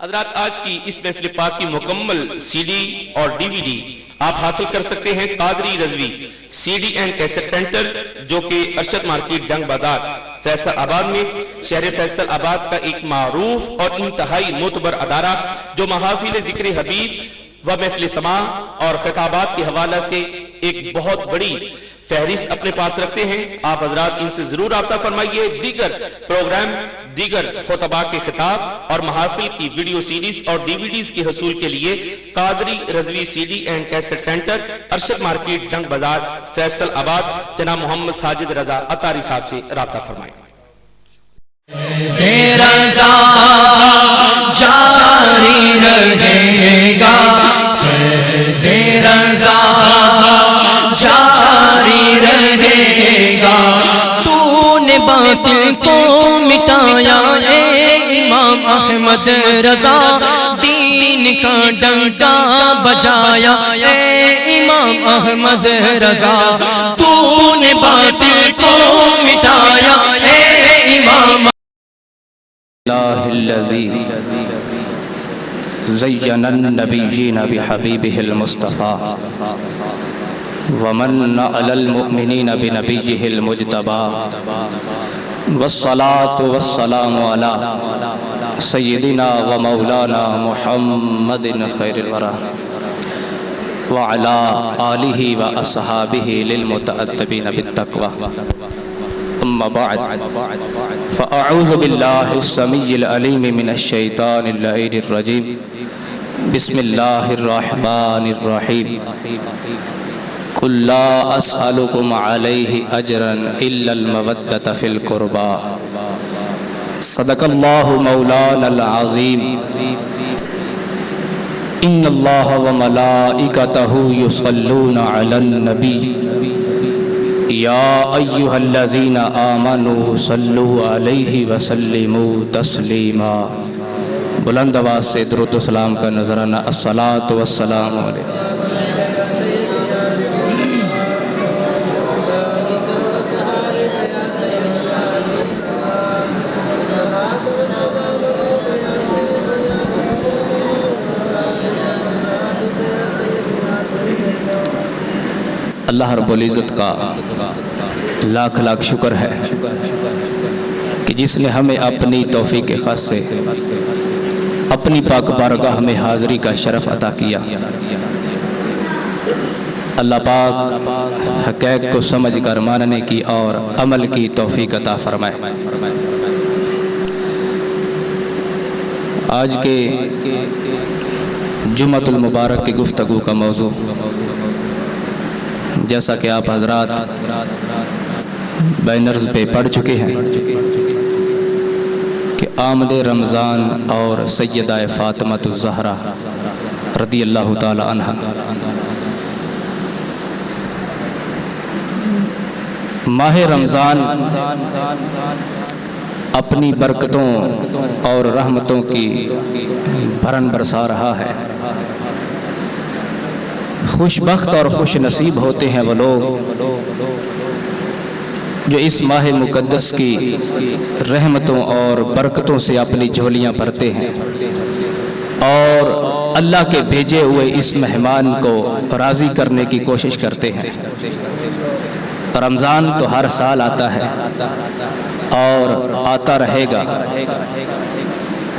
حضرات آج کی اس محفل پاک کی مکمل سی ڈی اور ڈی وی ڈی آپ حاصل کر سکتے ہیں Qadri Rizvi C D and cassette centre, جو کہ ارشد مارکیٹ جنگ بازار فیصل آباد میں، شہر فیصل آباد کا ایک معروف اور انتہائی معتبر ادارہ جو محافل ذکر حبیب و محفل سماع اور خطابات کے حوالہ سے ایک بہت بڑی فہرست اپنے پاس رکھتے ہیں۔ آپ حضرات ان سے ضرور رابطہ فرمائیے۔ دیگر پروگرام، دیگر خطباء کے خطاب اور محافل کی ویڈیو سیریز اور ڈی وی ڈیز کے حصول کے لیے Qadri Rizvi C D and cassette centre, Arshad market Jang Bazaar Faisal آباد، جناب محمد ساجد رضا عطاری صاحب سے رابطہ فرمائیں۔ رضا جاری رہے گا، رضا جاری رہے گا، تو نے باطل کو مٹایا اے امام احمد رضا، دین کا ڈنکا بجایا اے امام احمد رضا، تو نے باطل کو مٹایا اے امام اللہ الذی زین النبیین بحبیبہ المصطفیٰ ومن علی المؤمنین بنبیہ المجتبی والصلاة والسلام علی سیدنا و مولانا محمد خیر الورى وعلی آلہ و اصحابہ للمتأدبین بالتقوی۔ اما بعد فاعوذ باللہ السمیع العلیم من الشیطان اللعین الرجیم، بسم اللہ الرحمن الرحیم، قل لا اسألکم علیہ اجرا الا المودۃ فی القربى، صدق اللہ مولانا العظیم۔ ان اللہ وملائکتہ یصلون علی النبی یا ایہا الذین آمنوا صلوا علیہ وسلموا تسلیما۔ بلند آواز سے درود و سلام کا نذرانہ الصلاۃ والسلام علیہ۔ اللہ رب العزت کا لاکھ لاکھ شکر ہے کہ جس نے ہمیں اپنی توفیق خاص سے اپنی پاک بارگاہ میں حاضری کا شرف عطا کیا۔ اللہ پاک حقائق کو سمجھ کر ماننے کی اور عمل کی توفیق عطا فرمائے۔ آج کے جمعۃ المبارک کی گفتگو کا موضوع، جیسا کہ آپ حضرات بینرز پہ پڑھ چکے ہیں کہ آمد رمضان اور سیدہ فاطمۃ الزہرا رضی اللہ تعالی عنہ، ماہ رمضان اپنی برکتوں اور رحمتوں کی بھرن برسا رہا ہے۔ خوش بخت اور خوش نصیب ہوتے ہیں وہ لوگ جو اس ماہ مقدس کی رحمتوں اور برکتوں سے اپنی جھولیاں بھرتے ہیں اور اللہ کے بھیجے ہوئے اس مہمان کو راضی کرنے کی کوشش کرتے ہیں۔ رمضان تو ہر سال آتا ہے اور آتا رہے گا،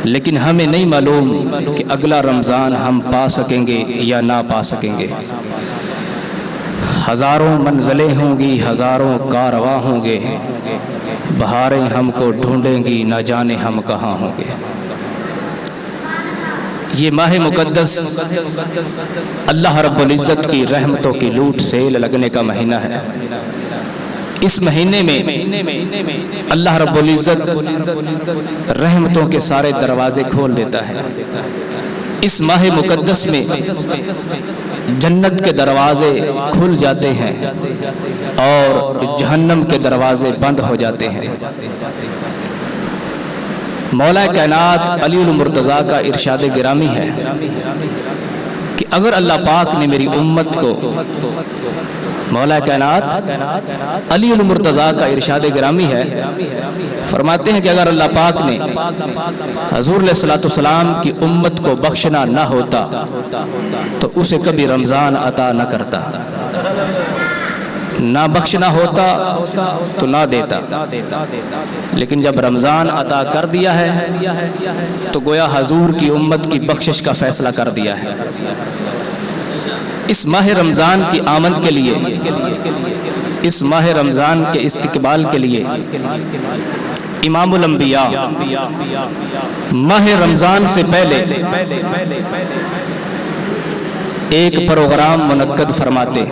لیکن ہمیں نہیں معلوم کہ اگلا رمضان ہم پا سکیں گے یا نہ پا سکیں گے۔ ہزاروں منزلیں ہوں گی، ہزاروں کارواں ہوں گے، بہاریں ہم کو ڈھونڈیں گی، نہ جانے ہم کہاں ہوں گے۔ یہ ماہ مقدس اللہ رب العزت کی رحمتوں کی لوٹ سیل لگنے کا مہینہ ہے۔ اس مہینے میں اللہ رب العزت رحمتوں کے سارے دروازے کھول دیتا ہے۔ اس ماہ مقدس میں جنت کے دروازے کھل جاتے ہیں اور جہنم کے دروازے بند ہو جاتے ہیں۔ مولا کائنات علی المرتضیٰ کا ارشاد گرامی ہے کہ اگر اللہ پاک نے میری امت کو، مولا کائنات علی المرتضیٰ کا ارشاد گرامی ہے، فرماتے ہیں کہ اگر اللہ پاک نے حضور علیہ الصلوۃ والسلام کی امت کو بخشنا نہ ہوتا تو اسے کبھی رمضان عطا نہ کرتا، نہ بخشنا ہوتا تو نہ دیتا، لیکن جب رمضان عطا کر دیا ہے تو گویا حضور کی امت کی بخشش کا فیصلہ کر دیا ہے۔ اس ماہ رمضان کی آمد کے لیے، اس ماہ رمضان کے استقبال کے لیے امام الانبیاء ماہ رمضان سے پہلے ایک پروگرام منعقد فرماتے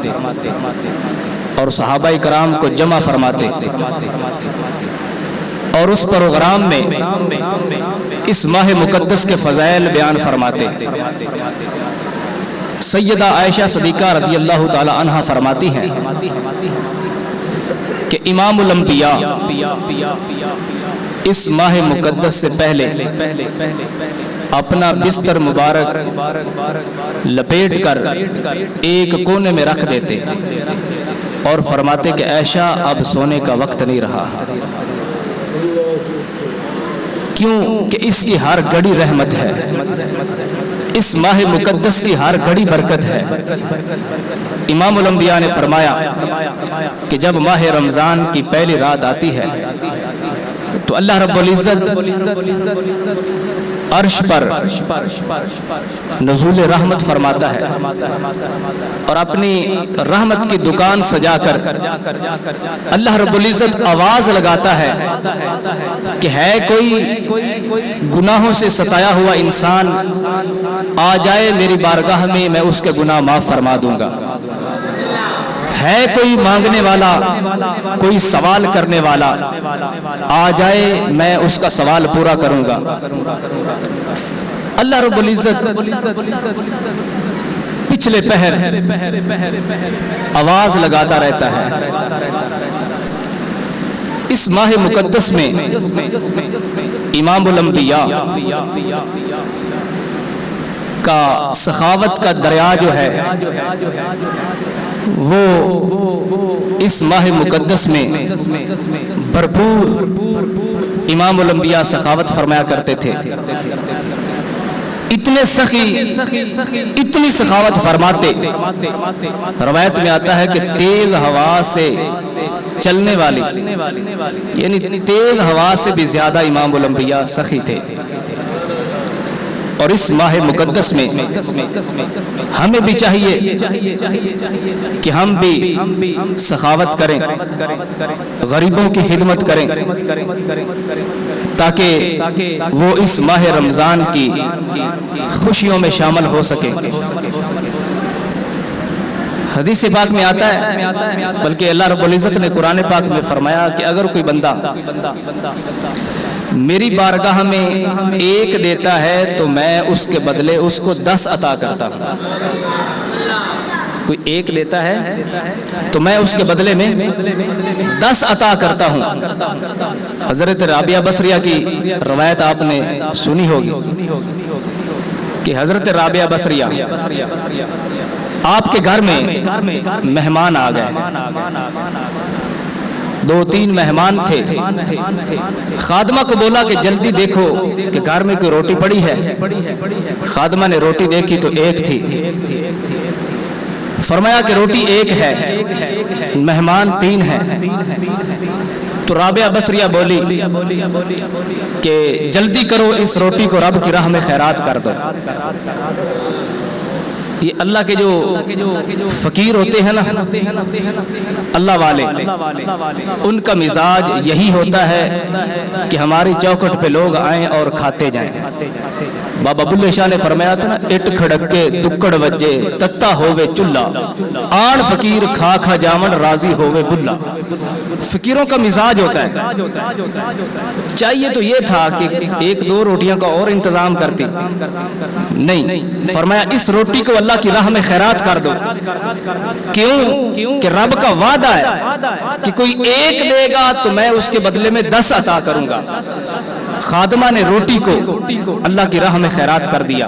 اور صحابہ کرام کو جمع فرماتے، اور اس پروگرام میں اس ماہ مقدس کے فضائل بیان فرماتے۔ سیدہ عائشہ صدیقہ رضی اللہ تعالی عنہا فرماتی ہیں کہ امام الانبیاء اس ماہ مقدس سے پہلے اپنا بستر مبارک لپیٹ کر ایک کونے میں رکھ دیتے اور فرماتے کہ عائشہ اب سونے کا وقت نہیں رہا، کیوں کہ اس کی ہر گھڑی رحمت ہے، اس ماہ مقدس کی ہر گھڑی برکت ہے۔ امام الانبیاء نے فرمایا کہ جب ماہ رمضان کی پہلی رات آتی ہے تو اللہ رب العزت عرش پر نزول رحمت فرماتا ہے اور اپنی رحمت کی دکان سجا کر اللہ رب العزت آواز لگاتا ہے کہ ہے کوئی گناہوں سے ستایا ہوا انسان، آ جائے میری بارگاہ میں، میں اس کے گناہ معاف فرما دوں گا۔ ہے کوئی مانگنے والا، کوئی سوال کرنے والا، آ جائے میں اس کا سوال پورا کروں گا۔ اللہ رب العزت پچھلے پہر آواز لگاتا رہتا ہے۔ اس ماہ مقدس میں امام الانبیاء کا سخاوت کا دریا جو ہے وہ اس ماہ مقدس میں بھرپور امام الانبیاء سخاوت فرمایا کرتے تھے۔ اتنے سخی، اتنی سخاوت فرماتے، روایت میں آتا ہے کہ تیز ہوا سے چلنے والی، یعنی تیز ہوا سے بھی زیادہ امام الانبیاء سخی تھے۔ اور اس ماہ مقدس میں ہمیں بھی چاہیے کہ ہم بھی سخاوت کریں، غریبوں کی خدمت کریں، تاکہ وہ اس ماہ رمضان کی خوشیوں میں شامل ہو سکے۔ حدیث پاک میں آتا ہے، بلکہ اللہ رب العزت نے قرآن پاک میں فرمایا کہ اگر کوئی بندہ میری بارگاہ میں ایک دیتا ہے تو میں اس کے بدلے اس کو 10 عطا کرتا ہوں۔ کوئی ایک دیتا ہے تو میں اس کے بدلے میں 10 عطا کرتا ہوں۔ حضرت رابعہ بصریہ کی روایت آپ نے سنی ہوگی کہ حضرت رابعہ بصریہ آپ کے گھر میں مہمان آ گئے، 2-3 مہمان تھے۔ خادمہ کو بولا کہ جلدی دیکھو کہ گھر میں کوئی روٹی پڑی ہے۔ خادمہ نے روٹی دیکھی تو ایک تھی۔ فرمایا کہ روٹی ایک ہے، مہمان 3 ہیں۔ تو رابعہ بصریہ بولی کہ جلدی کرو، اس روٹی کو رب کی راہ میں خیرات کر دو۔ یہ اللہ کے جو فقیر ہوتے ہیں نا، اللہ والے، ان کا مزاج یہی ہوتا ہے کہ ہماری چوکھٹ پہ لوگ آئیں اور کھاتے جائیں۔ بابا بلے شاہ نے فرمایا تھا نا، اٹ کھڑک کے دکڑ وجے تتا ہووے چلا، آن فقیر کھا کھا جامن راضی ہووے بلا۔ فقیروں کا مزاج ہوتا ہے۔ چاہیے تو یہ تھا کہ 1-2 روٹیاں کا اور انتظام کرتی، نہیں، فرمایا اس روٹی کو اللہ کی راہ میں خیرات کر دو۔ کیوں کہ رب کا وعدہ ہے کہ کوئی ایک دے گا تو میں اس کے بدلے میں 10 عطا کروں گا۔ خادمہ نے روٹی کو اللہ کی راہ میں خیرات کر دیا۔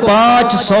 500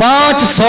500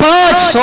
500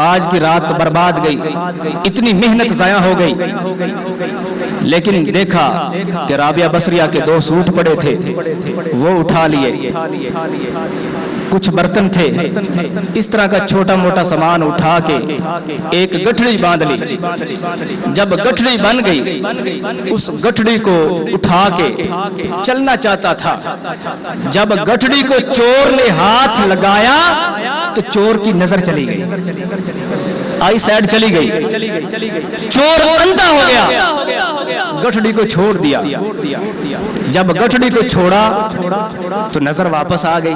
آج کی رات برباد گئی، اتنی محنت ضائع ہو گئی، لیکن دیکھا کہ رابعہ بصریہ کے 2 سوٹ پڑے تھے، وہ اٹھا لیے، کچھ برتن تھے، اس طرح کا چھوٹا موٹا سامان اٹھا کے ایک گٹھڑی باندھ لی۔ جب گٹھڑی بن گئی، اس گٹھڑی کو اٹھا کے چلنا چاہتا تھا، جب گٹھڑی کو چور نے ہاتھ لگایا تو چور کی نظر چلی گئی، آئی سائڈ چلی گئی، چور اندھا ہو گیا، گٹھڑی کو چھوڑ دیا۔ جب گٹھڑی کو چھوڑا تو نظر واپس آ گئی،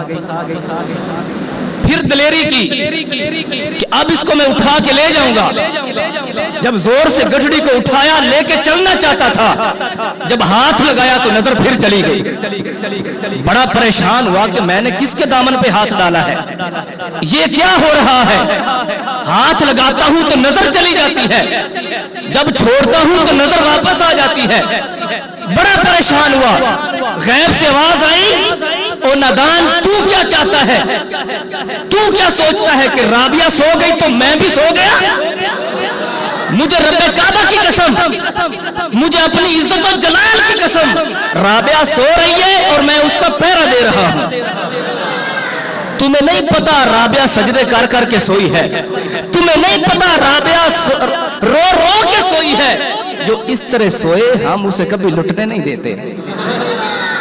پھر دلیری کی کہ اب اس کو میں اٹھا کے لے جاؤں گا۔ جب زور سے گٹھڑی کو اٹھایا، لے کے چلنا چاہتا تھا، جب ہاتھ لگایا تو نظر پھر چلی گئی۔ بڑا پریشان ہوا کہ میں نے کس کے دامن پہ ہاتھ ڈالا ہے، یہ کیا ہو رہا ہے؟ ہاتھ لگاتا ہوں تو نظر چلی جاتی ہے، جب چھوڑتا ہوں تو نظر واپس آ جاتی ہے۔ بڑا پریشان ہوا، غیب سے آواز آئی، او نادان، تو کیا چاہتا ہے؟ تو کیا سوچتا ہے کہ رابعہ سو گئی تو میں بھی سو گیا؟ مجھے رب کعبہ کی قسم، مجھے اپنی عزت و جلال کی قسم، رابعہ سو رہی ہے اور میں اس کا پہرا دے رہا ہوں۔ تمہیں نہیں پتا رابعہ سجدے کر کر کے سوئی ہے، تمہیں نہیں پتا رابعہ رو رو کے سوئی ہے۔ جو اس طرح سوئے ہم اسے کبھی لٹنے نہیں دیتے،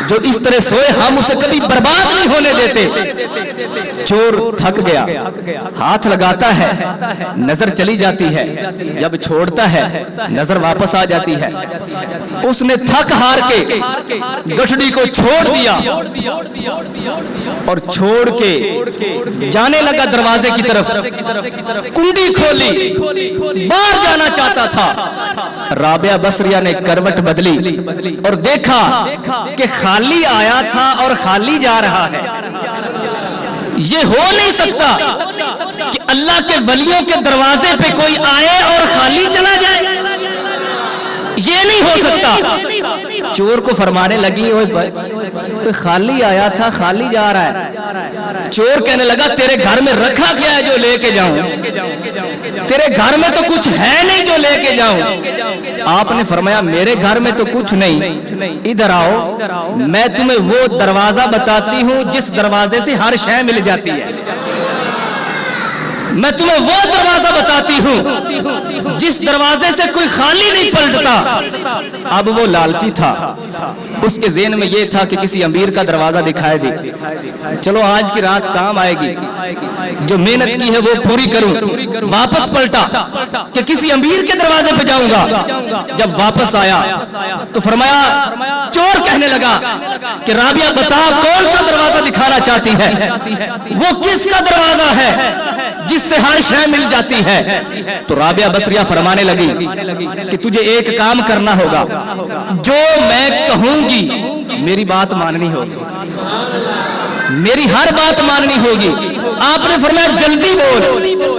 جو اس طرح سوئے ہم اسے کبھی برباد نہیں ہونے دیتے۔ چور تھک گیا، ہاتھ لگاتا ہے، نظر چلی جاتی ہے، جب چھوڑتا ہے نظر واپس آ جاتی ہے۔ اس نے تھک ہار کے گٹھڑی کو چھوڑ دیا اور چھوڑ کے جانے لگا دروازے کی طرف، کنڈی کھولی، باہر جانا چاہتا تھا۔ رابعہ بصریہ نے کروٹ بدلی اور دیکھا کہ خالی آیا تھا اور خالی جا رہا ہے۔ یہ ہو نہیں سکتا کہ اللہ کے ولیوں کے دروازے پہ کوئی آئے اور خالی چلا جائے، یہ نہیں ہو سکتا۔ چور کو فرمانے لگی، اوے خالی آیا تھا خالی جا رہا ہے۔ چور کہنے لگا، تیرے گھر میں رکھا کیا ہے جو لے کے جاؤں؟ تیرے گھر میں تو کچھ ہے نہیں جو لے کے جاؤں۔ آپ نے فرمایا، میرے گھر میں تو کچھ نہیں، ادھر آؤ، میں تمہیں وہ دروازہ بتاتی ہوں جس دروازے سے ہر شے مل جاتی ہے۔ میں تمہیں وہ دروازہ بتاتی ہوں جس دروازے سے کوئی خالی نہیں پلٹتا۔ اب وہ لالچی تھا، اس کے ذہن میں یہ تھا کہ کسی امیر کا دروازہ دکھائے دے، چلو آج کی رات کام آئے گی، جو محنت کی ہے وہ پوری کروں۔ واپس پلٹا کہ کسی امیر کے دروازے پہ جاؤں گا۔ جب واپس آیا تو فرمایا، چور کہنے لگا کہ رابعہ بتا کون سا دروازہ دکھانا چاہتی ہے، وہ کس کا دروازہ ہے جس سے ہر شے مل جاتی ہے؟ تو رابعہ بصریہ فرمانے لگی کہ تجھے ایک کام کرنا ہوگا، جو میں کہوں گی میری بات ماننی ہوگی، میری ہر بات ماننی ہوگی۔ آپ نے فرمایا، جلدی بول،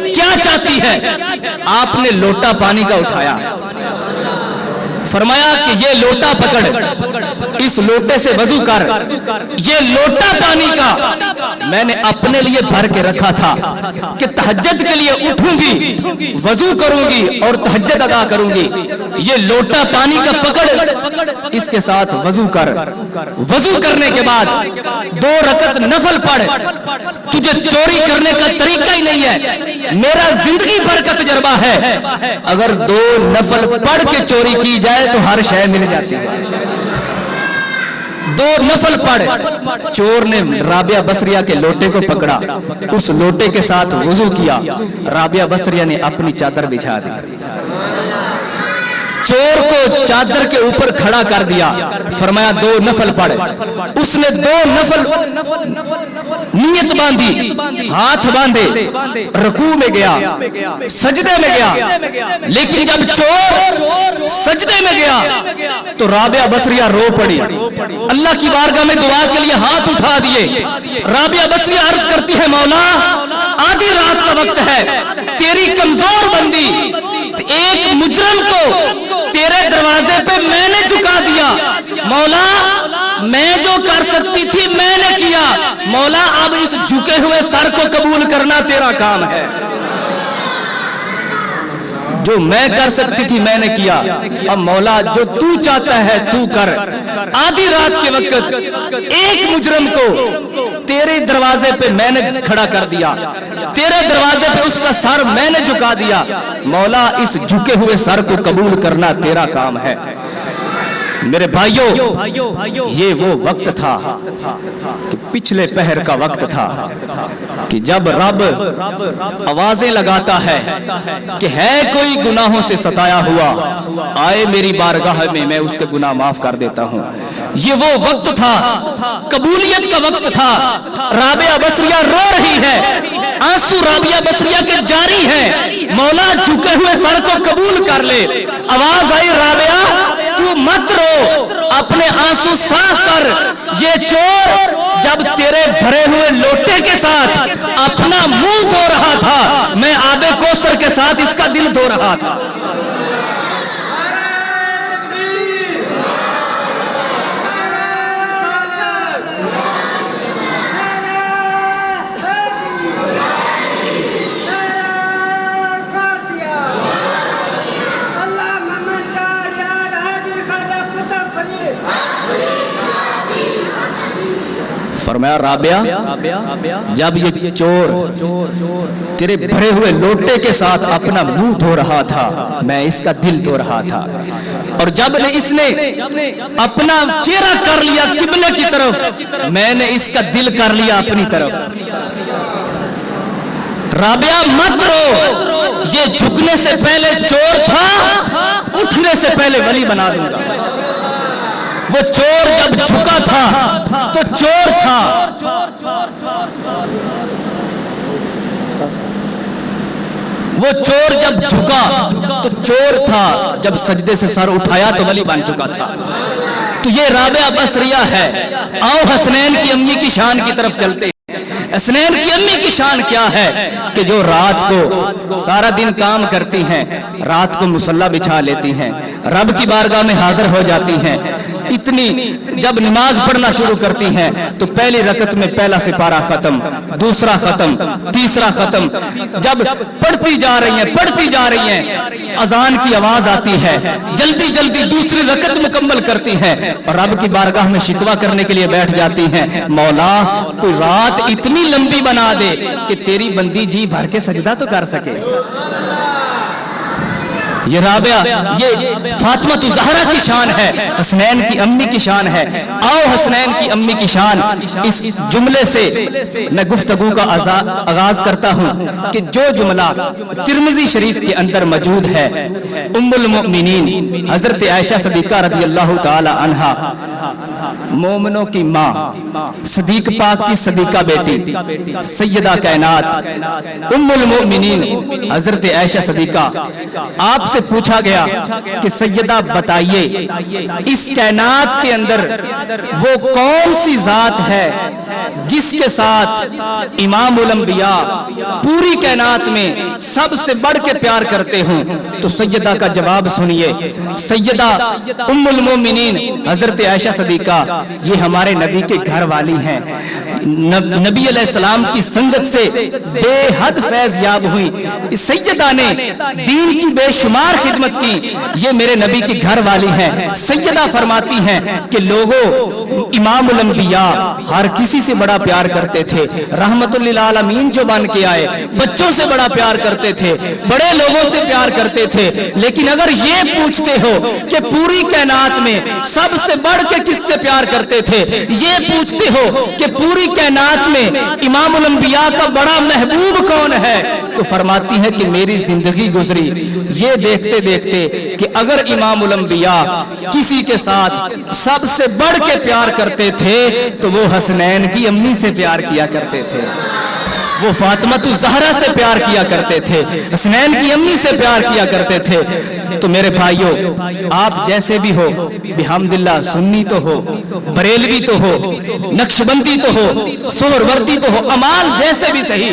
کیا چاہتی ہے؟ آپ نے لوٹا پانی کا اٹھایا، فرمایا کہ یہ لوٹا پکڑ، اس لوٹے سے وضو کر۔ یہ لوٹا پانی کا میں نے اپنے لیے بھر کے رکھا تھا کہ تہجد کے لیے اٹھوں گی، وضو کروں گی اور تہجد ادا کروں گی۔ یہ لوٹا پانی کا پکڑ، اس کے ساتھ وضو کر۔ وضو کرنے کے بعد 2 رکعت نفل پڑھ۔ تجھے چوری کرنے کا طریقہ ہی نہیں ہے، میرا زندگی بھر کا تجربہ ہے، اگر 2 نفل پڑھ کے چوری کی جائے تو ہر شے مل جاتی ہے۔ 2 نفل پڑھ۔ چور نے رابعہ بصریہ کے لوٹے کو پکڑا، اس لوٹے کے ساتھ وضو کیا، رابعہ بصریہ نے اپنی چادر بچھا دی، چور کو چادر کے اوپر کھڑا کر دیا، فرمایا 2 نفل پڑھ۔ اس نے 2 نفل نیت باندھی، ہاتھ باندھے، رکوع میں گیا، سجدے میں گیا، لیکن جب چور سجدے میں گیا تو رابعہ بصریہ رو پڑی، اللہ کی بارگاہ میں دعا کے لیے ہاتھ اٹھا دیے۔ رابعہ بصریہ عرض کرتی ہے، مولا آدھی رات کا وقت ہے، تیری کمزور بندی ایک مجرم کو تیرے دروازے پہ میں نے جھکا دیا، مولا میں جو کر سکتی تھی میں نے کیا، مولا اب اس جھکے ہوئے سر کو قبول کرنا تیرا کام ہے۔ جو میں کر سکتی تھی میں نے کیا، اب مولا جو تو چاہتا ہے تو کر۔ آدھی رات کے وقت ایک مجرم کو تیرے دروازے پہ میں نے کھڑا کر دیا، تیرے دروازے پہ اس کا سر میں نے جھکا دیا۔ مولا اس جھکے ہوئے سر کو قبول کرنا تیرا کام ہے۔ میرے بھائیوں، یہ وہ وقت تھا کہ پچھلے پہر کا وقت تھا کہ جب رب آوازیں لگاتا ہے کہ ہے کوئی گناہوں سے ستایا ہوا، آئے میری بارگاہ میں اس کے گناہ معاف کر دیتا ہوں۔ یہ وہ وقت تھا، قبولیت کا وقت تھا۔ رابعہ بصریہ رو رہی ہے، آنسو رابعہ بصریہ کے جاری ہیں، مولا جھکے ہوئے سر کو قبول کر لے۔ آواز آئی، رابعہ تو مت رو، اپنے آنسو صاف کر۔ یہ چور جب تیرے بھرے ہوئے لوٹے کے ساتھ اپنا منہ دھو رہا تھا، میں آب کوثر کے ساتھ اس کا دل دھو رہا تھا۔ فرمایا رابعہ جب یہ چور تیرے بھرے ہوئے لوٹے کے ساتھ اپنا منہ دھو رہا تھا، میں اس کا دل دھو رہا تھا، اور جب اس نے اپنا چہرہ کر لیا قبلے کی طرف، میں نے اس کا دل کر لیا اپنی طرف۔ رابعہ مت رو، یہ جھکنے سے پہلے چور تھا، اٹھنے سے پہلے ولی بنا دوں گا۔ وہ چور جب جھکا تھا تو چور تھا، وہ چور جب جھکا تو چور تھا، جب سجدے سے سر اٹھایا تو ولی بن چکا تھا۔ تو یہ رابعہ بصریہ ہے۔ آؤ حسنین کی امی کی شان کی طرف چلتے ہیں۔ حسنین کی امی کی شان کیا ہے کہ جو رات کو سارا دن کام کرتی ہیں، رات کو مصلی بچھا لیتی ہیں، رب کی بارگاہ میں حاضر ہو جاتی ہیں۔ اتنی جب نماز پڑھنا شروع کرتی ہیں تو پہلی رکعت میں پہلا سپارہ ختم، دوسرا ختم، تیسرا ختم، جب پڑھتی جا رہی ہیں اذان کی آواز آتی ہے، جلدی جلدی دوسری رکعت مکمل کرتی ہیں اور رب کی بارگاہ میں شکوہ کرنے کے لیے بیٹھ جاتی ہیں، مولا کوئی رات اتنی لمبی بنا دے کہ تیری بندی جی بھر کے سجدہ تو کر سکے۔ یہ رابعہ، یہ فاطمہ الزہرا کی شان ہے، حسنین کی امی کی شان ہے۔ آؤ حسنین کی امی کی شان اس جملے سے میں گفتگو کا آغاز کرتا ہوں کہ جو جملہ ترمذی شریف کے اندر موجود ہے، ام المؤمنین حضرت عائشہ صدیقہ رضی اللہ تعالی عنہا، مومنوں کی ماں، صدیق پاک کی صدیقہ بیٹی، سیدہ کائنات ام المؤمنین حضرت عائشہ صدیقہ، آپ سے پوچھا گیا کہ سیدہ بتائیے اس کائنات کے اندر وہ کون سی ذات ہے جس کے ساتھ امام الانبیاء پوری کائنات میں سب سے بڑھ کے پیار کرتے ہوں؟ تو سیدہ کا جواب سنیے، سیدہ ام المومنین حضرت عائشہ صدیقہ یہ ہمارے نبی کے گھر والی ہیں، نبی علیہ السلام کی سنگت سے بے حد فیض یاب ہوئی، سیدہ نے دین کی بے شمار خدمت کی، یہ میرے نبی کی گھر والی ہیں۔ سیدہ فرماتی ہیں کہ لوگوں امام الانبیاء ہر کسی سے بڑا پیار کرتے تھے، رحمت للعالمین جو بن کے آئے بچوں سے بڑا پیار کرتے تھے، بڑے لوگوں سے پیار کرتے تھے، لیکن اگر یہ پوچھتے ہو کہ پوری کائنات میں سب سے بڑھ کے کس سے پیار کرتے تھے، یہ پوچھتے ہو کہ پوری کائنات میں امام الانبیاء کا بڑا محبوب کون ہے، تو فرماتی ہے کہ میری زندگی گزری یہ دیکھتے دیکھتے کہ اگر امام الانبیاء کسی کے ساتھ سب سے بڑھ کے پیار کرتے تھے تو وہ حسنین کی امی سے پیار کیا کرتے تھے، وہ فاطمہ الزہرا سے پیار کیا کرتے تھے، حسنین کی امی سے پیار کیا کرتے تھے۔ تو میرے بھائیوں، آپ جیسے بھی ہو، بحمداللہ سنی تو ہو، بریلوی تو ہو، نقشبندی تو ہو، سہروردی تو ہو، امال جیسے بھی صحیح،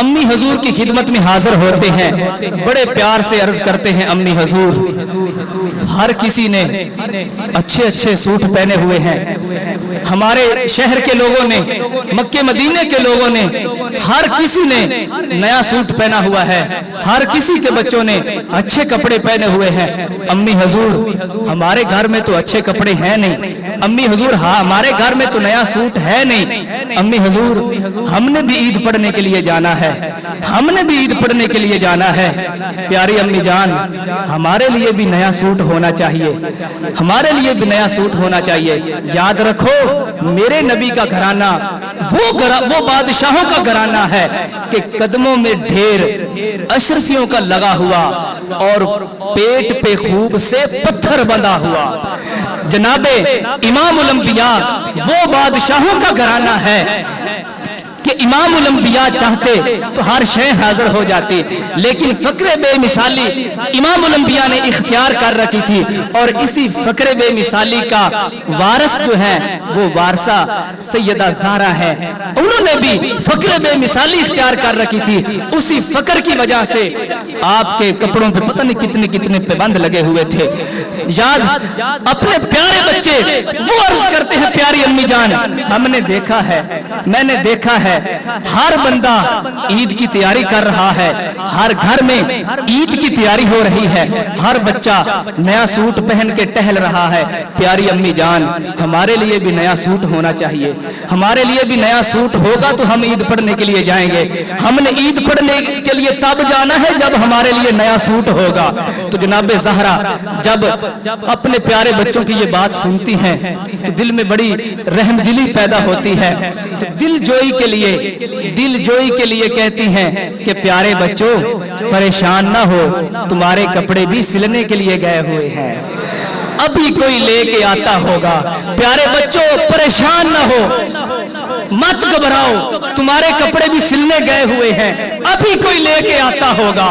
امی حضور کی خدمت میں حاضر ہوتے ہیں، بڑے پیار سے عرض کرتے ہیں امی حضور ہر کسی نے اچھے اچھے سوٹ پہنے ہوئے ہیں، ہمارے شہر کے لوگوں نے، مکے مدینے کے لوگوں نے، ہر کسی نے نیا سوٹ پہنا ہوا ہے، ہر کسی کے بچوں نے اچھے کپڑے پہنے ہوئے ہیں۔ امی حضور ہمارے گھر میں تو اچھے کپڑے ہیں نہیں، امی حضور ہاں ہمارے گھر میں تو نیا سوٹ ہے نہیں، امی حضور ہم نے بھی عید پڑھنے کے لیے جانا ہے، ہم نے بھی عید پڑھنے کے لیے جانا ہے۔ پیاری امی جان ہمارے لیے بھی نیا سوٹ ہونا چاہیے، ہمارے لیے بھی نیا سوٹ ہونا چاہیے۔ یاد رکھو میرے نبی کا گھرانہ وہ بادشاہوں کا گھرانہ ہے کہ قدموں میں ڈھیر اشرفیوں کا لگا ہوا اور پیٹ پہ خوب سے پتھر بندھا ہوا۔ جناب امام الانبیاء وہ بادشاہوں کا گھرانہ ہے کہ امام الانبیاء چاہتے تو ہر شے حاضر ہو جاتی، لیکن فقر بے مثالی امام الانبیاء نے اختیار کر رکھی تھی، اور اسی فقر بے مثالی کا وارث جو ہے وہ وارثہ سیدہ زہرا ہے، انہوں نے بھی فقر بے مثالی اختیار کر رکھی تھی۔ اسی فقر کی وجہ سے آپ کے کپڑوں پہ پتہ نہیں کتنے کتنے پابند لگے ہوئے تھے۔ یاد اپنے پیارے بچے وہ عرض کرتے ہیں پیاری امی جان ہم نے دیکھا ہے، میں نے دیکھا ہے ہر بندہ عید کی تیاری کر رہا ہے، ہر گھر میں عید کی تیاری ہو رہی ہے، ہر بچہ نیا سوٹ پہن کے ٹہل رہا ہے۔ پیاری امی جان ہمارے لیے بھی نیا سوٹ ہونا چاہیے، ہمارے لیے بھی نیا سوٹ ہوگا تو ہم عید پڑھنے کے لیے جائیں گے۔ ہم نے عید پڑھنے کے لیے تب جانا ہے جب ہمارے لیے نیا سوٹ ہوگا۔ تو جناب زہرا جب اپنے پیارے بچوں کی یہ بات سنتی ہیں تو دل میں بڑی رحم دلی پیدا ہوتی ہے، تو دل جوئی کے لیے کہتی ہیں کہ پیارے بچوں پریشان نہ ہو، تمہارے کپڑے بھی سلنے کے لیے گئے ہوئے ہیں، ابھی کوئی لے کے آتا ہوگا۔ پیارے بچوں پریشان نہ ہو، مت گھبراؤ، تمہارے کپڑے بھی سلنے گئے ہوئے ہیں، ابھی کوئی لے کے آتا ہوگا،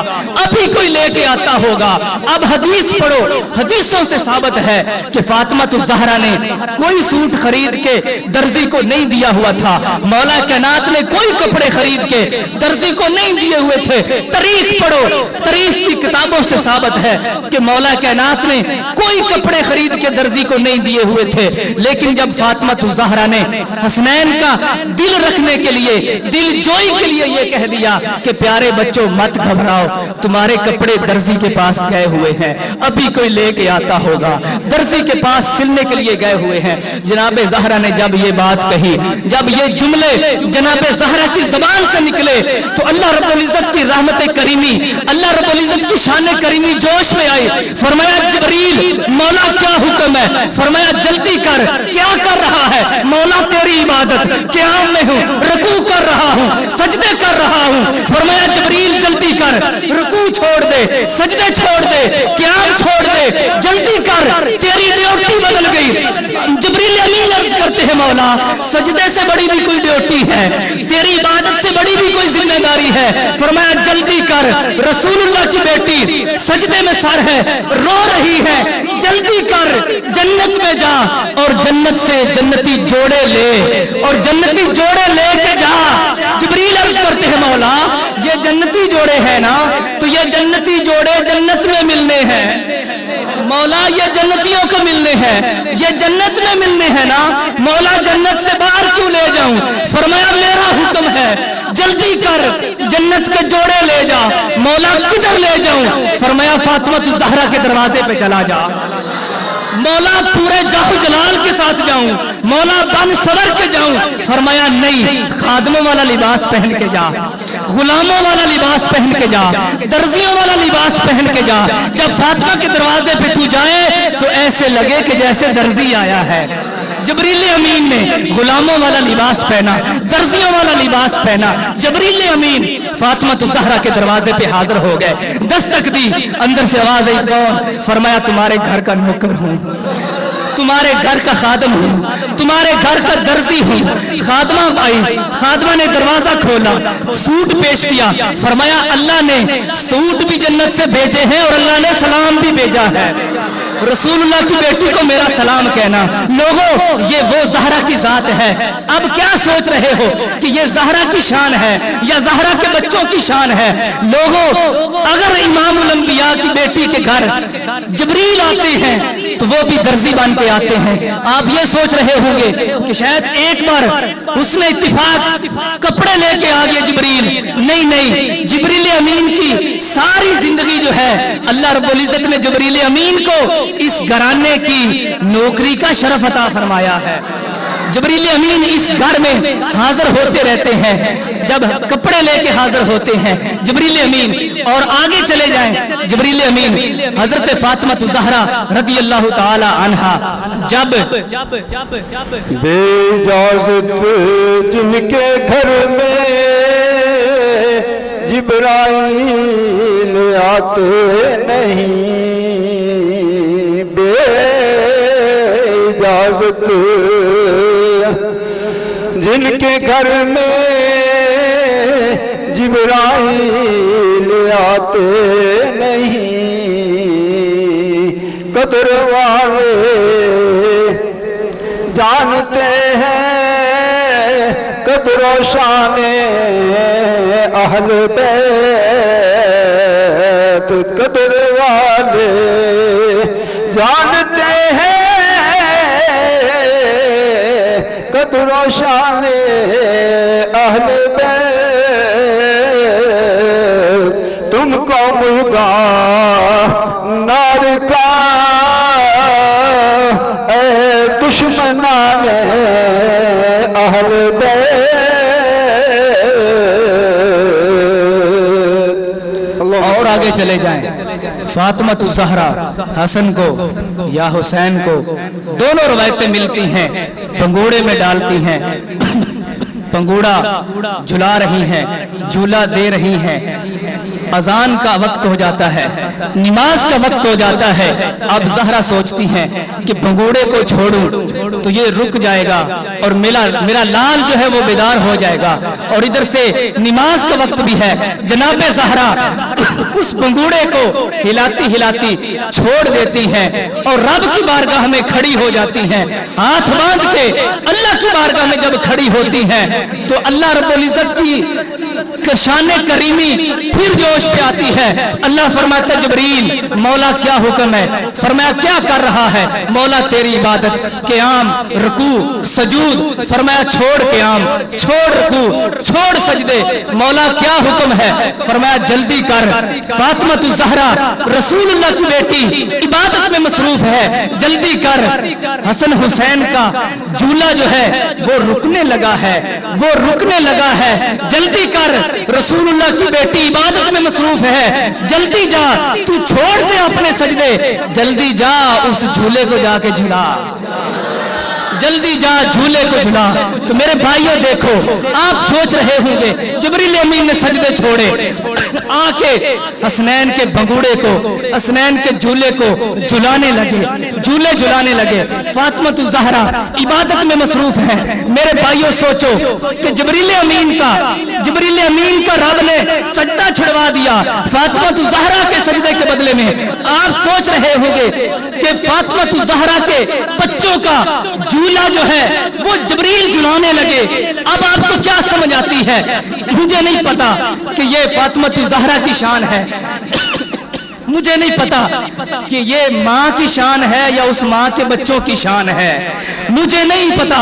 ابھی کوئی لے کے آتا ہوگا۔ اب حدیث پڑھو، حدیثوں سے ثابت ہے کہ فاطمہ الزہرا نے کوئی سوٹ خرید کے درزی کو نہیں دیا ہوا تھا، مولا کائنات نے کوئی کپڑے خرید کے درزی کو نہیں دیے ہوئے تھے۔ تاریخ پڑھو، تاریخ کی کتابوں سے ثابت ہے کہ مولا کائنات نے کوئی کپڑے خرید کے درزی کو نہیں دیے ہوئے تھے، لیکن جب فاطمہ الزہرا نے حسنین کا دل رکھنے کے لیے، دل جوئی کے لیے یہ کہہ دیا کہ پیارے بچوں مت گھبراؤ، تمہارے کپڑے درزی کے پاس گئے ہوئے ہیں، ابھی کوئی لے کے آتا ہوگا، درزی کے پاس سلنے کے لیے گئے ہوئے ہیں۔ جناب زہرا نے جب یہ بات کہی، جب یہ جملے جناب زہرا کی زبان سے نکلے تو اللہ رب العزت کی رحمت کریمی، اللہ رب العزت کی شان کریمی جوش میں آئی۔ فرمایا جبریل مولا کیا حکم ہے؟ فرمایا جلدی کر، کیا کر رہا ہے؟ مولا تیری عبادت، قیام میں ہوں، رکوع کر رہا ہوں، سجدے کر رہا ہوں۔ فرمایا جبریل جلدی کر، رکوع چھوڑ دے، سجدے چھوڑ دے، قیام چھوڑ دے، جلدی کر، تیری ڈیوٹی بدل گئی۔ جبریل امین عرض کرتے ہیں مولا سجدے سے بڑی بھی کوئی ڈیوٹی ہے، تیری عبادت سے بڑی بھی کوئی ذمہ داری ہے۔ فرمایا جلدی کر، رسول اللہ کی بیٹی سجدے میں سر ہے، رو رہی ہے، جلدی کر، جنت میں جا اور جنت سے جنتی جوڑے لے، اور جنتی جوڑے لے کے جا۔ جبریل عرض کرتے ہیں مولا یہ جنتی جوڑے ہیں نا، تو یہ جنتی جوڑے جنت میں ملنے ہیں مولا، یہ جنتیوں کو ملنے ہیں، یہ جنت میں ملنے ہیں نا مولا، جنت سے باہر کیوں لے جاؤں؟ فرمایا میرا حکم ہے، جلدی کر، جنت کے جوڑے لے جا۔ مولا کدھر لے جاؤں؟ فرمایا فاطمہ الزہرا کے دروازے پہ چلا جا۔ مولا پورے جاہو جلال کے ساتھ جاؤں؟ مولا بن سور کے جاؤں؟ فرمایا نہیں، خادموں والا لباس پہن کے جا، غلاموں والا لباس پہن کے جا، درزیوں والا لباس پہن کے جا۔ جب فاطمہ کے دروازے پہ تو جائے تو ایسے لگے کہ جیسے درزی آیا ہے۔ جبریل امین نے غلاموں والا لباس پہنا، درزیوں والا لباس پہنا، جبریل امین فاطمہ الزہرا کے دروازے پہ حاضر ہو گئے، دستک دی، اندر سے آواز آئی کون؟ فرمایا تمہارے گھر کا نوکر ہوں، تمہارے گھر کا خادم ہوں، تمہارے گھر کا درزی ہوں۔ خادمہ آئی، خادمہ نے دروازہ کھولا، سوٹ پیش کیا، فرمایا اللہ نے سوٹ بھی جنت سے بھیجے ہیں اور اللہ نے سلام بھی بھیجا ہے۔ رسول اللہ کی بیٹی کو میرا سلام کہنا۔ لوگوں یہ وہ زہرا کی ذات ہے، اب کیا سوچ رہے ہو کہ یہ زہرا کی شان ہے یا زہرا کے بچوں کی شان ہے؟ لوگوں اگر امام الانبیاء کی بیٹی کے گھر جبریل آتے ہیں تو وہ بھی درزی بن کے آتے ہیں۔ آپ یہ سوچ رہے ہوں گے کہ شاید ایک بار اس نے اتفاق کپڑے لے کے آ گئے جبریل، نہیں، جبریل امین کی ساری زندگی جو ہے اللہ رب العزت نے جبریل امین کو اس گھرانے کی نوکری کا شرف عطا فرمایا ہے۔ جبریل امین اس گھر میں حاضر ہوتے رہتے ہیں، جب کپڑے لے کے حاضر ہوتے ہیں جبریل امین، اور آگے چلے جائیں جبریل امین حضرت فاطمہ الزہرا رضی اللہ تعالی عنہا جب بے اجازت جن کے گھر میں جبرائیل آتے نہیں، بے اجازت جن کے گھر میں جبرائیل آتے نہیں، قدر والے جانتے ہیں قدر و شان اہل بیت، قدر والے جانتے ہیں قدر و شان اہل بیت، تم کو ملگا نار کا اے دشمنان اہل بیت۔ اور آگے چلے جائیں فاطمہ الزہرا حسن کو یا حسین کو دونوں روایتیں ملتی ہیں، پنگوڑے میں ڈالتی ہیں، پنگوڑا جھلا رہی ہیں، جھولا دے رہی ہیں، اذان کا وقت ہو جاتا ہے، نماز کا وقت ہو جاتا ہے۔ اب زہرا سوچتی ہیں کہ پنگوڑے کو چھوڑوں تو یہ رک جائے گا اور میرا لال جو ہے وہ بیدار ہو جائے گا، اور ادھر سے نماز کا وقت بھی ہے۔ جناب زہرا اس پنگوڑے کو ہلاتی ہلاتی چھوڑ دیتی ہیں اور رب کی بارگاہ میں کھڑی ہو جاتی ہیں، ہاتھ باندھ کے اللہ کی بارگاہ میں جب کھڑی ہوتی ہیں تو اللہ رب العزت کی شان کریمی پھر جوش پہ آتی ہے۔ اللہ فرماتا جبریل مولا کیا حکم ہے؟ فرمایا کیا کر رہا ہے؟ مولا تیری عبادت، قیام، رکوع، سجود۔ فرمایا چھوڑ قیام، چھوڑ رکوع، چھوڑ سجدے۔ مولا کیا حکم ہے؟ فرمایا جلدی کر، فاطمہ الزہرا رسول اللہ کی بیٹی عبادت میں مصروف ہے، جلدی کر۔ حسن حسین کا جھولا جو ہے وہ رکنے لگا ہے، وہ رکنے لگا ہے، جلدی کر، رسول اللہ کی بیٹی عبادت میں مصروف ہے، جلدی جا، تو چھوڑ دے اپنے سجدے، جلدی جا اس جھولے کو جا کے جھلا، جلدی جا جھولے کو جھلا۔ تو میرے بھائیوں دیکھو، آپ سوچ رہے ہوں گے جبریل امین نے سجدے چھوڑے، آ کے حسنین کے بھنگوڑے کو، حسنین کے جھولے کو جھلانے لگے، جھولے جھلانے لگے۔ فاطمہ الزہرا عبادت میں مصروف ہیں۔ میرے بھائیوں سوچو کہ جبریل امین کا رب نے سجدہ چھڑوا دیا فاطمہ الزہرا کے سجدے کے بدلے میں۔ آپ سوچ رہے ہوں گے کہ فاطمہ الزہرا کے بچوں کا جھولا جو ہے وہ جبریل جھلانے لگے۔ اب آپ کو کیا سمجھ آتی ہے؟ مجھے نہیں پتا کہ یہ فاطمہ الزہرا کی شان ہے، مجھے نہیں پتا کہ یہ ماں کی شان ہے یا اس ماں کے بچوں کی شان ہے، مجھے نہیں پتا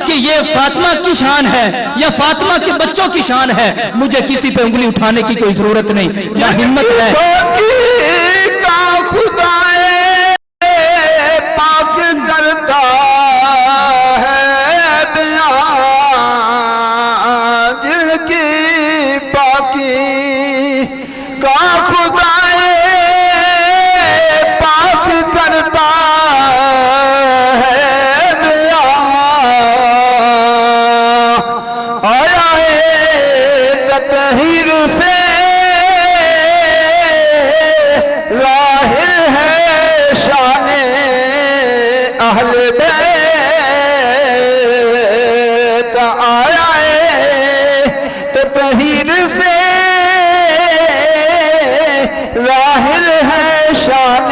کہ یہ فاطمہ کی شان ہے یا فاطمہ کے بچوں کی شان ہے۔ مجھے کسی پہ انگلی اٹھانے کی کوئی ضرورت نہیں، یا ہمت ہے کا خدا پاک کرتا ہے بیان، جن کی پاکی کا خدا پاک کرتا ہے بیان، آیا ہے تطہیر سے ظاہر ہے شان اہل بیت، آیا ہے تطہیر سے ظاہر ہے شان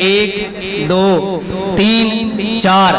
1 2 3 4,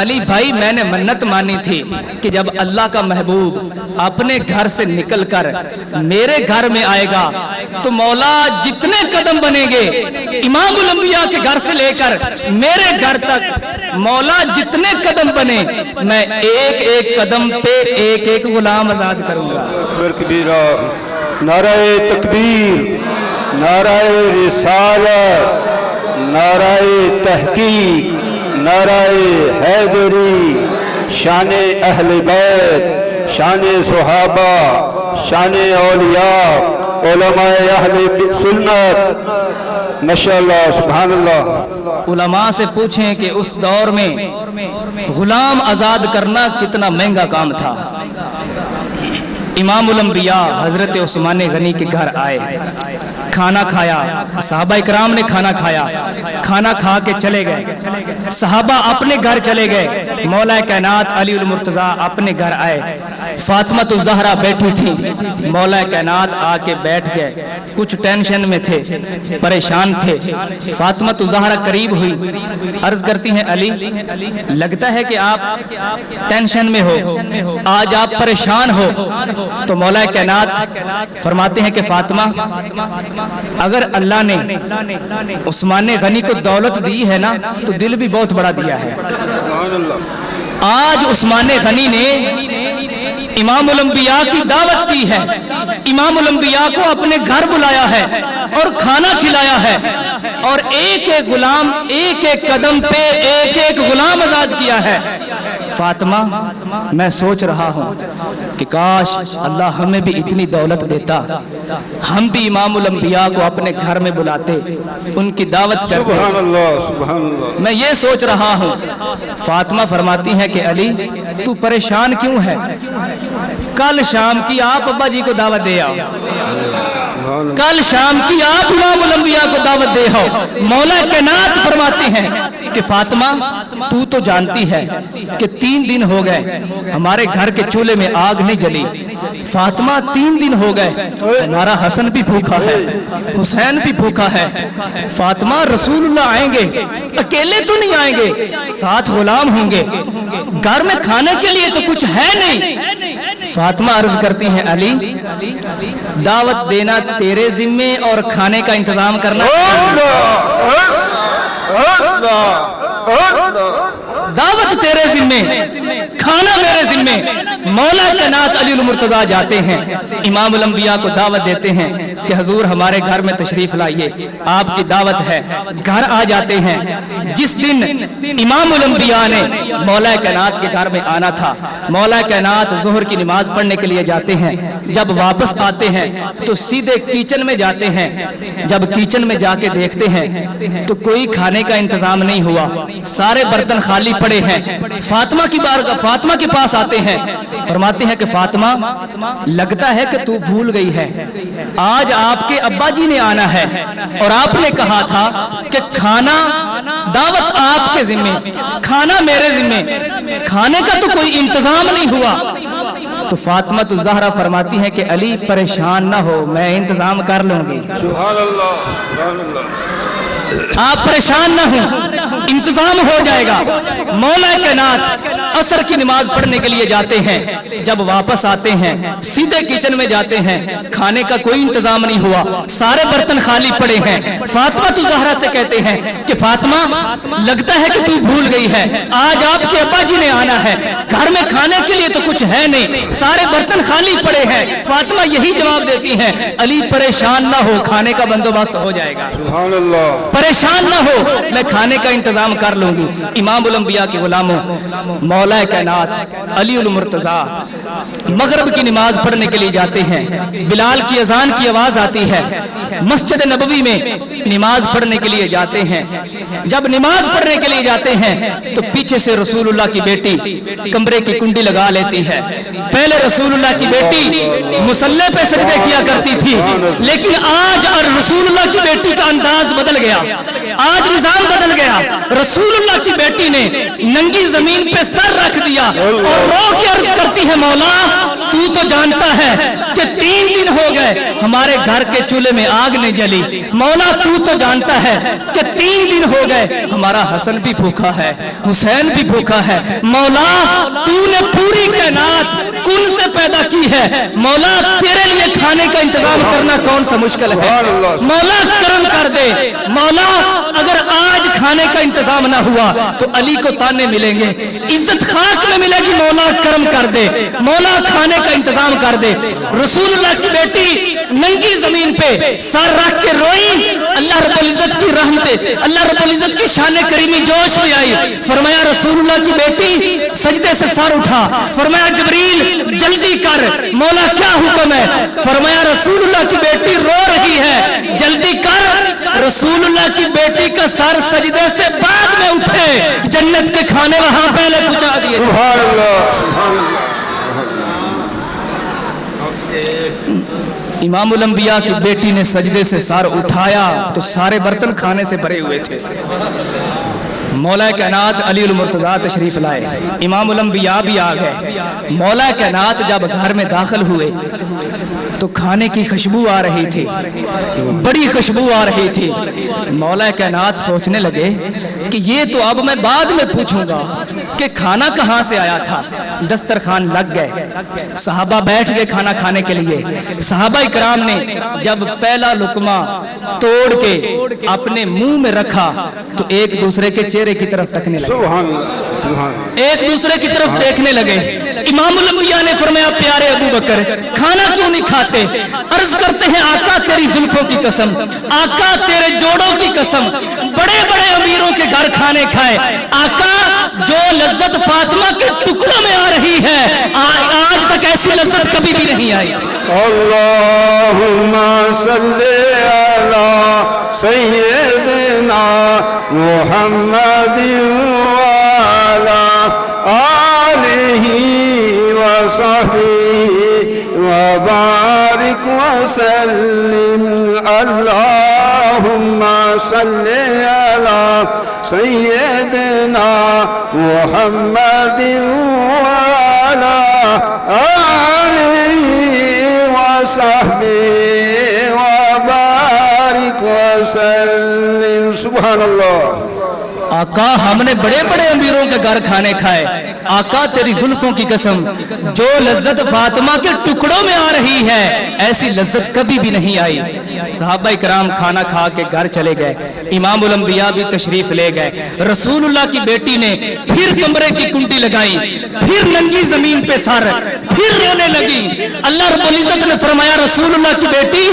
علی بھائی میں نے منت مانی تھی کہ جب اللہ کا محبوب اپنے گھر سے نکل کر میرے گھر میں آئے گا تو مولا جتنے قدم بنیں گے امام الانبیاء کے گھر سے لے کر میرے گھر تک مولا جتنے قدم بنے میں ایک ایک قدم پہ ایک ایک غلام آزاد کروں گا. اکبر کبیرہ. نعرہ تکبیر، نعرہ رسالت، نعرہ تحقیق، نعرہ حیدری. شان اہل بیت، شان صحابہ، شان اولیاء، علماء اہل سنت. ماشاءاللہ سبحان اللہ. علماء سے پوچھیں کہ اس دور میں غلام آزاد کرنا کتنا مہنگا کام تھا. امام الانبیاء حضرت عثمان غنی کے گھر آئے، کھانا کھایا، صحابہ اکرام نے کھانا کھایا، کھانا کھا کے چلے گئے. صحابہ اپنے گھر چلے گئے. مولا کائنات علی المرتضیٰ اپنے گھر آئے. فاطمہ الزہرا بیٹھی تھی. مولا کائنات آ کے بیٹھ گئے. کچھ ٹینشن میں تھے، پریشان تھے. فاطمہ الزہرا قریب ہوئی، عرض کرتی ہیں علی لگتا ہے کہ آپ ٹینشن میں ہو، آج آپ پریشان ہو. تو مولا کائنات فرماتے ہیں کہ فاطمہ اگر اللہ نے عثمان غنی کو دولت دی ہے نا تو دل بھی بہت بڑا دیا ہے. آج عثمان غنی نے امام الانبیاء کی دعوت کی ہے، امام الانبیاء کو اپنے گھر بلایا ہے اور کھانا کھلایا ہے اور ایک ایک غلام ایک ایک قدم پہ ایک ایک غلام آزاد کیا ہے. فاطمہ میں سوچ رہا ہوں کہ کاش اللہ ہمیں بھی اتنی دولت دیتا، ہم بھی امام الانبیاء کو اپنے گھر میں بلاتے، ان کی دعوت کرتے. سبحان اللہ سبحان اللہ. میں یہ سوچ رہا ہوں. فاطمہ فرماتی ہیں کہ علی تو پریشان کیوں ہے؟ کل شام کی آپ ابا جی کو دعوت دے آؤ، کل شام کی آپ امام الانبیاء کو دعوت دے آؤ. مولا کائنات فرماتی ہیں کہ فاطمہ تو تو جانتی ہے کہ 3 دن ہو گئے ہمارے گھر کے چولہے میں آگ نہیں جلی. فاطمہ 3 دن ہو گئے ہمارا حسن بھی بھوکا ہے، حسین بھی بھوکا ہے. فاطمہ رسول اللہ آئیں گے، اکیلے تو نہیں آئیں گے، ساتھ غلام ہوں گے، گھر میں کھانے کے لیے تو کچھ ہے نہیں. فاطمہ عرض کرتی ہیں علی دعوت دینا تیرے ذمے اور کھانے کا انتظام کرنا دعوت تیرے ذمے، کھانا میرے ذمے. مولا کائنات علی المرتضیٰ جاتے ہیں، امام الانبیاء کو دعوت دیتے ہیں کہ حضور ہمارے گھر میں تشریف لائیے، آپ کی دعوت ہے. گھر آ جاتے ہیں. جس دن امام الانبیاء نے مولا کائنات کے گھر میں آنا تھا، مولا کائنات ظہر کی نماز پڑھنے کے لیے جاتے ہیں. جب واپس آتے ہیں تو سیدھے کچن میں جاتے ہیں. جب کچن میں جا کے دیکھتے ہیں تو کوئی کھانے کا انتظام نہیں ہوا، سارے برتن خالی پڑے ہیں. فاطمہ کے پاس آتے ہیں، فرماتے ہیں کہ فاطمہ لگتا ہے کہ تو بھول گئی ہے، آج آپ کے ابا جی نے آنا ہے اور آپ نے کہا تھا کہ کھانا دعوت آپ کے ذمے، کھانا میرے ذمے، کھانے کا تو کوئی انتظام نہیں ہوا. تو فاطمہ الزہرا فرماتی ہے کہ علی پریشان نہ ہو، میں انتظام کر لوں گی. سبحان اللہ سبحان اللہ. آپ پریشان نہ ہوں، انتظام ہو جائے گا. مولا کائنات عصر کی نماز پڑھنے کے لیے جاتے ہیں. جب واپس آتے ہیں سیدھے کچن میں جاتے ہیں، کھانے کا کوئی انتظام نہیں ہوا، سارے برتن خالی پڑے ہیں. فاطمہ الزہرا سے کہتے ہیں کہ فاطمہ لگتا ہے کہ تو بھول گئی ہے، آج آپ کے ابا جی نے آنا ہے، گھر میں کھانے کے لیے تو کچھ ہے نہیں، سارے برتن خالی پڑے ہیں. فاطمہ یہی جواب دیتی ہیں علی پریشان نہ ہو، کھانے کا بندوبست ہو جائے گا، سبحان اللہ. پریشان نہ ہو، میں کھانے کا انتظام کر لوں گی. امام الانبیاء کے غلاموں مولا کائنات علی المرتضیٰ مغرب کی نماز پڑھنے کے لیے جاتے ہیں. بلال کی اذان کی آواز آتی ہے، مسجد نبوی میں نماز پڑھنے کے لیے جاتے ہیں. جب نماز پڑھنے کے لیے جاتے ہیں تو پیچھے سے رسول اللہ کی بیٹی کمرے کی کنڈی لگا لیتی ہے. پہلے رسول اللہ کی بیٹی مصلی پہ سجدے کیا کرتی تھی، لیکن آج رسول اللہ کی بیٹی کا انداز بدل گیا، آج نظام بدل گیا. رسول اللہ کی بیٹی نے ننگی زمین پہ سر رکھ دیا اور رو کے عرض کرتی ہے مولا تو جانتا ہے کہ کہ 3 دن ہو گئے ہمارے گھر کے چولہے میں آگ نہیں جلی. مولا تو جانتا ہے کہ 3 دن ہو گئے ہمارا حسن بھی بھوکا ہے, حسین بھی بھوکا ہے. مولا تو نے پوری کائنات کن سے پیدا کی ہے. مولا تیرے لیے کھانے کا انتظام کرنا کون سا مشکل ہے. مولا کرم کر دے. مولا اگر آج کھانے کا انتظام نہ ہوا تو علی کو تانے ملیں گے, عزت خاک میں ملے گی. مولا کرم کر دے, مولا کھانے کا انتظام کر دے. رسول اللہ کی بیٹی ننگی زمین پہ سر رکھ کے روئی. اللہ رب العزت کی رحمت, اللہ رب العزت کی شان کریمی جوش میں آئی. فرمایا رسول اللہ کی بیٹی سجدے سے سر اٹھا. فرمایا جبریل جلدی کر. مولا کیا حکم ہے؟ فرمایا رسول اللہ کی بیٹی رو رہی ہے, جلدی کر. رسول اللہ کی بیٹی کا سر سجدے سے بعد میں اٹھے, جنت کے کھانے وہاں پہلے پہنچا دیے. سبحان اللہ, سبحان اللہ. امام الانبیاء کی بیٹی نے سجدے سے سر اٹھایا تو سارے برتن کھانے سے بھرے ہوئے تھے. مولا کائنات علی المرتضیٰ تشریف لائے, امام الانبیاء بھی آ گئے. مولا کائنات جب گھر میں داخل ہوئے تو کھانے کی خوشبو آ رہی تھی, بڑی خوشبو آ رہی تھی. مولا کائنات سوچنے لگے کہ یہ تو اب میں بعد میں پوچھوں گا کہ کھانا کہاں سے آیا تھا. دسترخوان لگ گئے, صحابہ بیٹھ گئے کھانا کھانے کے لیے. صحابہ اکرام نے جب پہلا لقمہ توڑ کے اپنے منہ میں رکھا تو ایک دوسرے کے چہرے کی طرف تکنے لگے, سبحان اللہ, سبحان اللہ. ایک دوسرے کی طرف دیکھنے لگے. امام الانبیاء نے فرمایا پیارے ابو بکر کھانا کیوں نہیں کھاتے؟ عرض کرتے ہیں آقا تیری زلفوں کی قسم, آقا تیرے جوڑوں کی قسم, بڑے بڑے امیروں کے گھر کھانے کھائے. آقا جو لذت فاطمہ کے ٹکڑوں میں آ رہی ہے آج تک ایسی لذت کبھی بھی نہیں آئی. اللہم صلی علی سیدنا محمد وعلی آلہ وصحبہ وبارک وسلم. اللہم صلی علی سیدنا محمد وعلی آلہ وصحبہ وبارک وسلم. سبحان اللہ. آقا ہم نے بڑے بڑے امیروں کے گھر کھانے کھائے, آقا تیری زلفوں کی قسم جو لذت فاطمہ کے ٹکڑوں میں آ رہی ہے ایسی لذت کبھی بھی نہیں آئی. صحابہ کرام کھانا کھا کے گھر چلے گئے. امام الانبیاء بھی تشریف لے گئے. رسول اللہ کی بیٹی نے پھر کمرے کی کنڈی لگائی, پھر ننگی زمین پہ سر, پھر رونے لگی. اللہ رب العزت نے فرمایا رسول اللہ کی بیٹی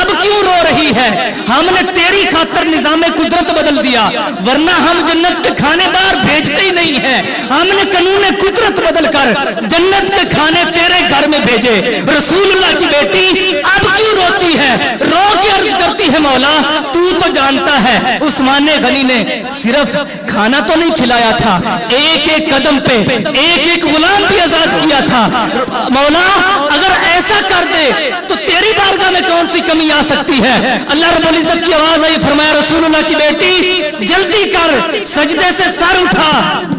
اب کیوں رو رہی ہے؟ ہم نے تیری خاطر نظام قدرت بدل دیا, ورنہ ہم جنت کے کھانے باہر بھیجتے ہی نہیں ہیں. ہم نے قانون قدرت بدل کر جنت کے کھانے تیرے گھر میں بھیجے. رسول اللہ کی بیٹی اب کیوں روتی ہے؟ رو کے عرض کرتی ہے مولا تو جانتا ہے عثمان غنی نے صرف کھانا تو نہیں کھلایا تھا, ایک ایک قدم پہ ایک ایک غلام بھی آزاد کیا تھا. مولا اگر ایسا کر دے تو تیری بارگاہ میں کون سی کمی آ سکتی ہے؟ اللہ رب العزت کی آواز آئی, فرمایا رسول اللہ کی بیٹی جلدی کر, سجدے سے سر اٹھا,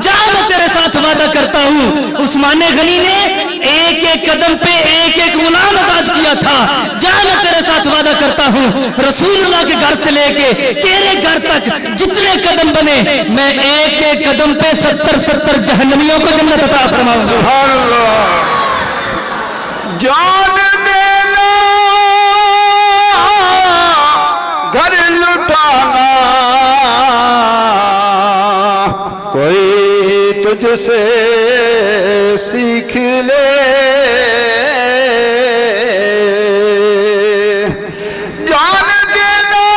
جا میں تیرے ساتھ وعدہ کرتا ہوں. عثمان غنی نے ایک ایک قدم پہ ایک ایک غلام آزاد کیا تھا, جا میں تیرے ساتھ وعدہ کرتا ہوں رسول اللہ کے گھر سے لے کے تیرے گھر تک جتنے قدم بنے میں ایک ایک قدم پہ 70 جہنمیوں کو جنت عطا فرماؤں. سبحان اللہ. جان دینا گھر لٹانا کوئی تجھ سے سیکھ لے, جان دینا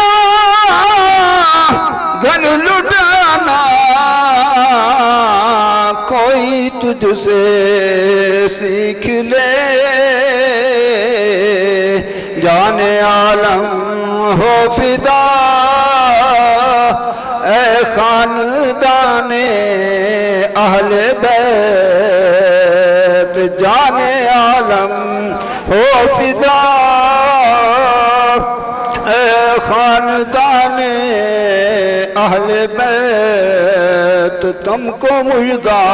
گھر لٹانا کوئی تجھ سے سیکھ لے. جان عالم ہو فدا اے خاندان اہل بیت, جان عالم ہو فدا اے خاندان اہل بیت. تم کو مژدہ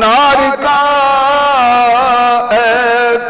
نار کا اے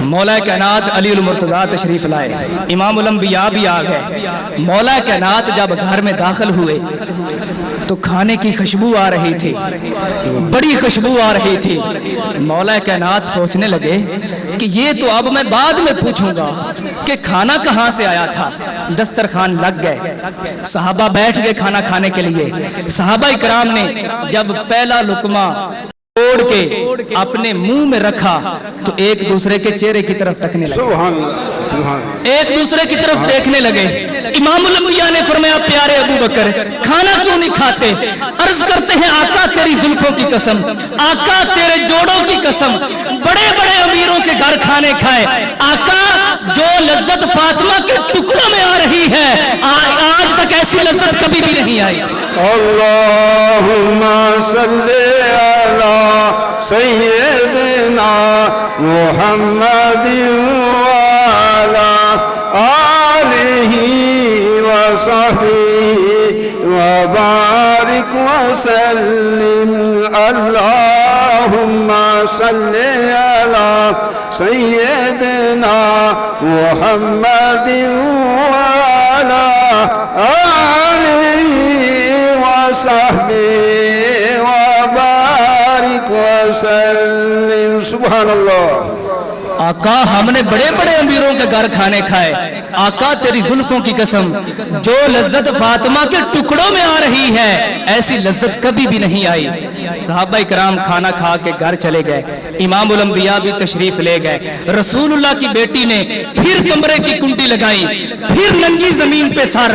مولا کائنات علی المرتضیٰ تشریف لائے، امام الانبیاء بھی آ گئے۔ مولا کائنات جب گھر میں داخل ہوئے تو کھانے کی خوشبو آ رہی تھی، بڑی خوشبو آ رہی تھی۔ مولا کائنات سوچنے لگے کہ یہ تو اب میں بعد میں پوچھوں گا کہ کھانا کہاں سے آیا تھا۔ دسترخوان لگ گئے، صحابہ بیٹھ گئے کھانا کھانے کے لیے۔ صحابہ اکرام نے جب پہلا لقمہ توڑ کے اپنے منہ میں رکھا تو ایک دوسرے کے چہرے کی طرف تکنے لگے، سبحان اللہ سبحان اللہ۔ ایک دوسرے کی طرف دیکھنے لگے۔ امام الانبیاء نے فرمایا پیارے ابو بکر کھانا کیوں نہیں کھاتے؟ عرض کرتے ہیں آقا تیری زلفوں کی قسم، آقا تیرے جوڑوں کی قسم، بڑے بڑے امیروں کے گھر کھانے کھائے، آقا جو لذت فاطمہ کے ٹکڑوں میں آ رہی ہے آج تک ایسی لذت کبھی بھی نہیں آئی۔ اللہم صلی علی سیدنا محمد وعلی آلہ وصحبہ وبارک وسلم۔ اللہم صلی علی سیدنا محمد وعلی آلہ وصحبہ وبارک وسلم۔ سبحان اللہ۔ آقا ہم نے بڑے بڑے امیروں کے گھر کھانے کھائے، آقا تیری زلفوں کی قسم جو لذت فاطمہ کے ٹکڑوں میں آ رہی ہے ایسی لذت کبھی بھی نہیں آئی۔ صحابہ اکرام کھانا کھا کے گھر چلے گئے، امام الانبیاء بھی تشریف لے گئے۔ رسول اللہ کی بیٹی نے پھر کمرے کی کنڈی لگائی، پھر ننگی زمین پہ سر،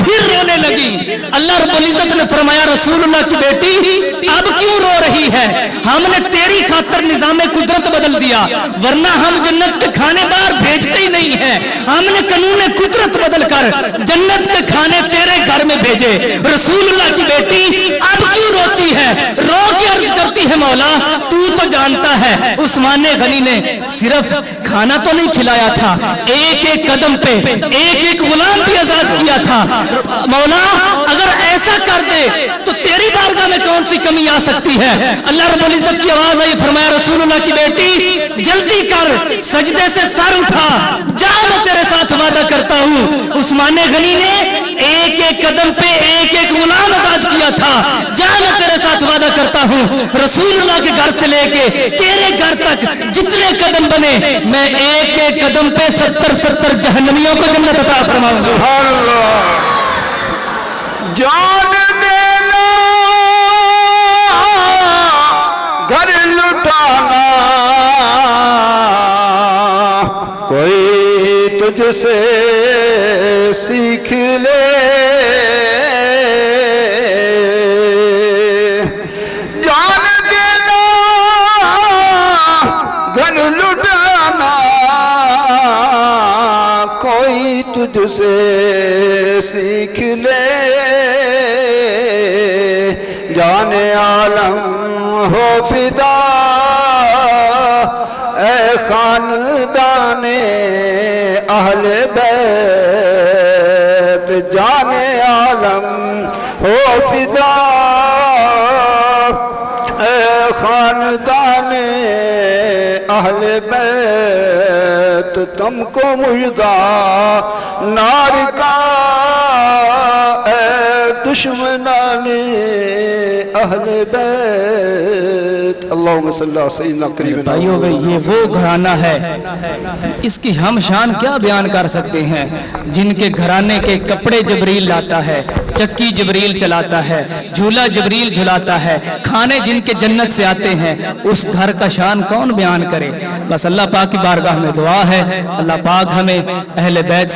پھر رونے لگی۔ اللہ رب العزت نے فرمایا رسول اللہ کی بیٹی اب کیوں رو رہی ہے؟ ہم نے تیری خاطر نظام قدرت بدل دیا، ورنہ ہم جنت کے کھانے باہر بھیجتے ہی نہیں ہیں۔ ہم نے قانون قدرت بدل کر جنت کے کھانے تیرے گھر میں بھیجے۔ رسول اللہ کی بیٹی اب کیوں روتی ہے؟ رو کے عرض کرتی ہے مولا تو جانتا ہے عثمان غنی نے صرف کھانا تو نہیں کھلایا تھا، ایک ایک قدم پہ ایک ایک غلام بھی آزاد کیا تھا۔ مولا اگر ایسا کر دے تو تیری بارگاہ میں کون سی کمی آ سکتی ہے؟ اللہ رب العزت کی آواز آئی، فرمایا رسول اللہ کی بیٹی جلدی کر، سجدے سے سر اٹھا، جا میں تیرے ساتھ وعدہ کرتا ہوں۔ عثمان غنی نے ایک ایک قدم پہ ایک ایک غلام آزاد کیا تھا، جا میں تیرے ساتھ وعدہ کرتا ہوں رسول اللہ کے گھر سے لے کے تیرے گھر تک جتنے قدم بنے میں ایک ایک قدم پہ 70 جہنمیوں کو جنت عطا فرماؤں گا۔ سبحان اللہ۔ جان دینا گھر لٹانا کوئی تجھ سے سیکھ لے، جان دینا گھر لٹانا کوئی تجھ سے سیکھ لے، جان عالم ہو فدا اے خاندان اہل بیت، جان عالم ہو فدا اے خاندان اہل بیت، تم کو مژدہ نار کا اے دشمنان اہل بیت۔ اللہم صلی اللہ سیدنا کریم۔ بھائیو یہ وہ گھرانہ ہے، اس کی ہم شان کیا بیان کر سکتے ہیں؟ جن کے گھرانے کے کپڑے جبریل لاتا ہے، چکی جبریل چلاتا ہے، جھولا جبریل جھلاتا ہے، کھانے جن کے جنت سے آتے ہیں، اس گھر کا شان کون بیان کرے؟ بس اللہ پاک کی بارگاہ میں دعا ہے اللہ پاک ہمیں اہل بیت